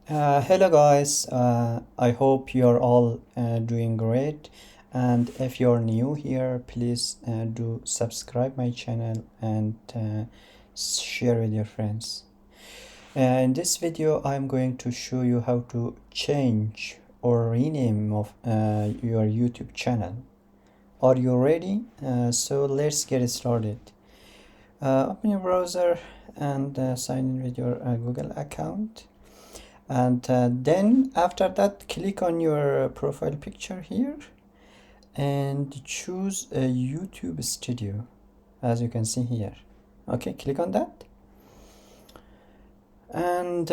Hello guys, I hope you're all doing great, and if you're new here, please do subscribe my channel and share with your friends. In this video I'm going to show you how to change or rename of your YouTube channel. Are you ready? So let's get started. Open your browser and sign in with your Google account. And then after that, click on your profile picture here and choose a YouTube studio, as you can see here. Okay, click on that. And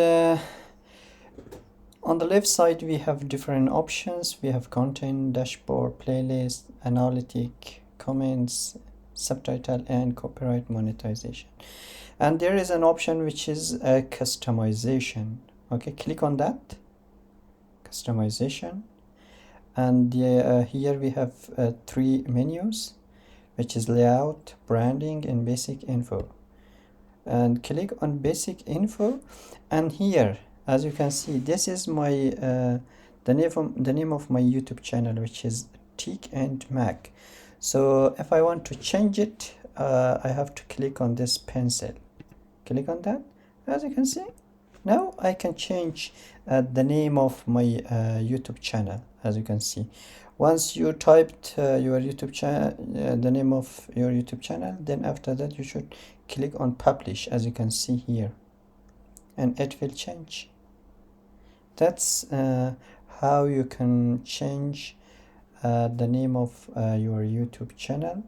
on the left side we have different options. We have content, dashboard, playlist, analytic, comments, subtitle, and copyright monetization. And there is an option which is customization. Okay, click on that, customization. And here we have three menus, which is layout, branding, and basic info. And click on basic info, and here, as you can see, this is my the name of my YouTube channel, which is Teak and Mac. So if I want to change it, I have to click on this pencil. Click on that. As you can see, now I can change the name of my YouTube channel. As you can see, once you typed your YouTube channel, the name of your YouTube channel, then after that you should click on publish, as you can see here, and it will change. That's how you can change the name of your YouTube channel.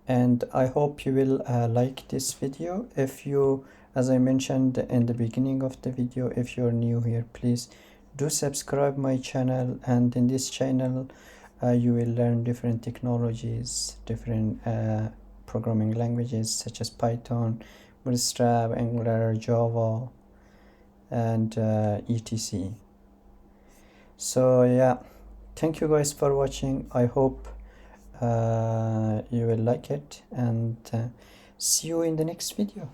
And I hope you will like this video. If you, as I mentioned in the beginning of the video, if you're new here, please do subscribe my channel. And in this channel you will learn different technologies, different programming languages such as Python, Bootstrap, Angular, Java, and etc. So yeah, thank you guys for watching. I hope you will like it, and see you in the next video.